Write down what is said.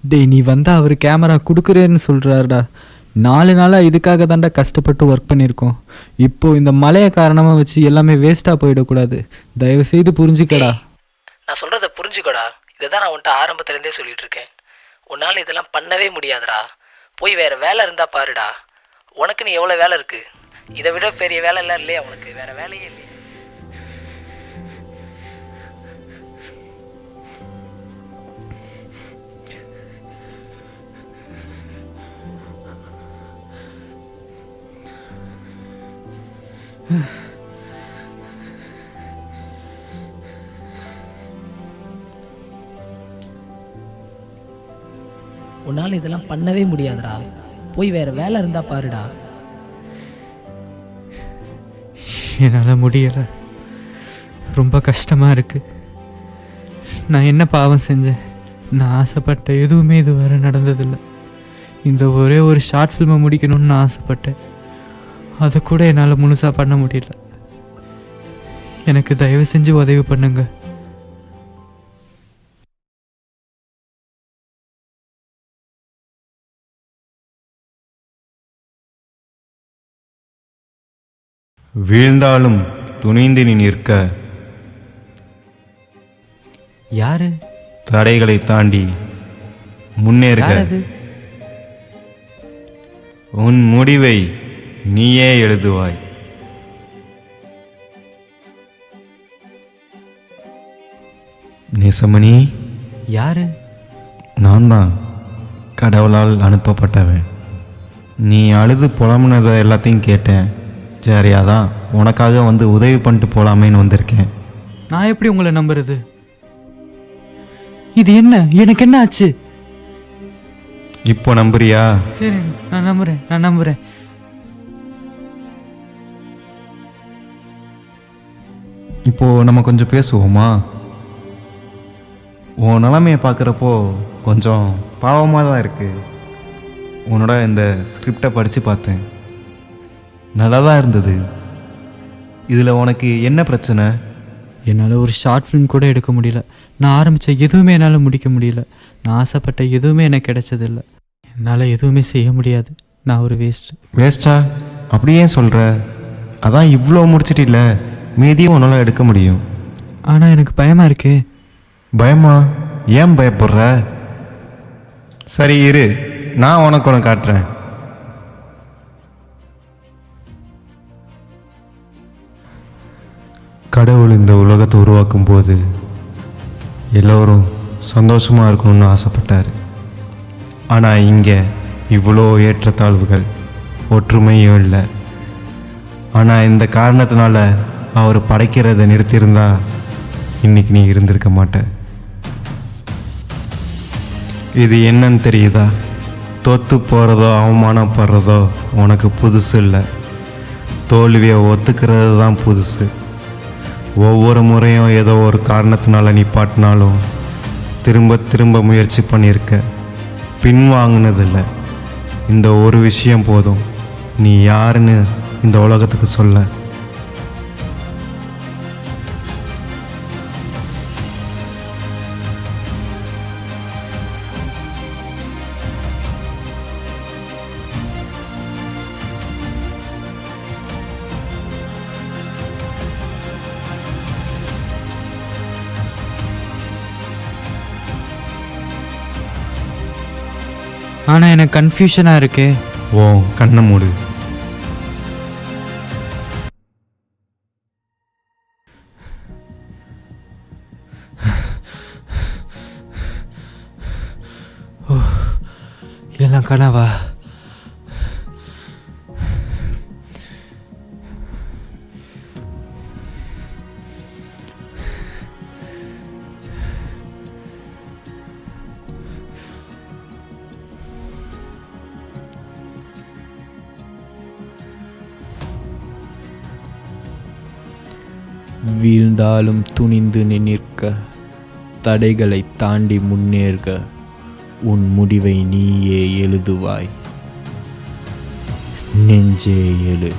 டேய், நீ வந்தால் அவர் கேமரா கொடுக்குறேன்னு சொல்கிறாருடா. 4 நாளாக இதுக்காக தாண்டா கஷ்டப்பட்டு ஒர்க் பண்ணியிருக்கோம். இப்போது இந்த மழையை காரணமாக வச்சு எல்லாமே வேஸ்ட்டாக போயிடக்கூடாது. தயவு செய்து புரிஞ்சுக்கடா. நான் சொல்கிறத புரிஞ்சுக்கோடா. இதை தான் நான் உன்ட்ட ஆரம்பத்துலேருந்தே சொல்லிகிட்டு இருக்கேன். உன்னால் இதெல்லாம் பண்ணவே முடியாதுடா. போய் வேறு வேலை இருந்தால் பாருடா. உனக்குன்னு எவ்வளோ வேலை இருக்குது. இதை விட பெரிய வேலை எல்லாம் இல்லையா உனக்கு? வேறு வேலையே இல்லையா? உன்னால் இதெல்லாம் பண்ணவே முடியாதுடா. போய் வேறு வேலை இருந்தால் பாருடா. என்னால் முடியலை. ரொம்ப கஷ்டமாக இருக்குது. நான் என்ன பாவம் செஞ்சேன்? நான் ஆசைப்பட்ட எதுவுமே இதுவரை நடந்ததில்லை. இந்த ஒரே ஒரு ஷார்ட் ஃபில்மை முடிக்கணும்னு நான் ஆசைப்பட்டேன். அதை கூட என்னால் முழுசாக பண்ண முடியல. எனக்கு தயவு செஞ்சு உதவி பண்ணுங்க. வீழ்ந்தாலும் துணிந்து நீ நிற்க. யாரு? தடைகளை தாண்டி முன்னேறுக. உன் முடிவை நீயே எழுதுவாய். நேசமணி, யாரு? நான் தான் கடவுளால் அனுப்பப்பட்டவன். நீ அழுது புலம்புனதை எல்லாத்தையும் கேட்டேன். சரியாதான் உனக்காக வந்து உதவி பண்ணிட்டு போகலாமேன்னு வந்திருக்கேன். நான் எப்படி உங்களை நம்புறது? இது என்ன? எனக்கு என்ன ஆச்சு? இப்போ நம்புறியா? சரி, நான் நம்புறேன். இப்போ நம்ம கொஞ்சம் பேசுவோமா? உன் நிலைமையை பார்க்குறப்போ கொஞ்சம் பாவமாக தான் இருக்குது. உன்னோட இந்த ஸ்கிரிப்டை படித்து பார்த்தேன். நல்லா தான் இருந்தது. இதில் உனக்கு என்ன பிரச்சனை? என்னால் ஒரு ஷார்ட் ஃபிலிம் கூட எடுக்க முடியல. நான் ஆரம்பித்த எதுவுமே என்னால் முடிக்க முடியல. நான் ஆசைப்பட்ட எதுவுமே எனக்கு கிடைச்சதில்லை. என்னால் எதுவுமே செய்ய முடியாது. நான் ஒரு வேஸ்ட்டா? அப்படியே சொல்கிற? அதான் இவ்வளோ முடிச்சிட்டில்ல, மீதியும் உன்னால் எடுக்க முடியும். ஆனால் எனக்கு பயமாக இருக்கே. பயமா? ஏன் பயப்படுற? சரி இரு, நான் உனக்கு ஒன்று காட்டுறேன். கடவுள் இந்த உலகத்தை உருவாக்கும் போது எல்லோரும் சந்தோஷமாக இருக்கணும்னு ஆசைப்பட்டார். ஆனால் இங்கே இவ்வளோ ஏற்றத்தாழ்வுகள், ஒற்றுமையும் இல்லை. ஆனால் இந்த காரணத்தினால அவர் படைக்கிறத நிறுத்தியிருந்தா இன்னைக்கு நீ இருந்திருக்க மாட்ட. இது என்னன்னு தெரியுதா? தோற்று போகிறதோ அவமானப்படுறதோ உனக்கு புதுசு இல்லை. தோல்வியை ஒத்துக்கிறது தான் புதுசு. ஒவ்வொரு முறையும் ஏதோ ஒரு காரணத்தினால நிப்பாட்டினாலும் திரும்ப திரும்ப முயற்சி பண்ணியிருக்க, பின்வாங்கினதில்லை. இந்த ஒரு விஷயம் போதும் நீ யாருன்னு இந்த உலகத்துக்கு சொல்ல. ஆனால் எனக்கு கன்ஃபியூஷனாக இருக்கே. ஓ, கண்ணை மூடு. எல்லாம் கனவா? வீழ்ந்தாலும் துணிந்து நிற்க, தடைகளை தாண்டி முன்னேறுக. உன் முடிவை நீயே எழுதுவாய். நெஞ்சே எழு.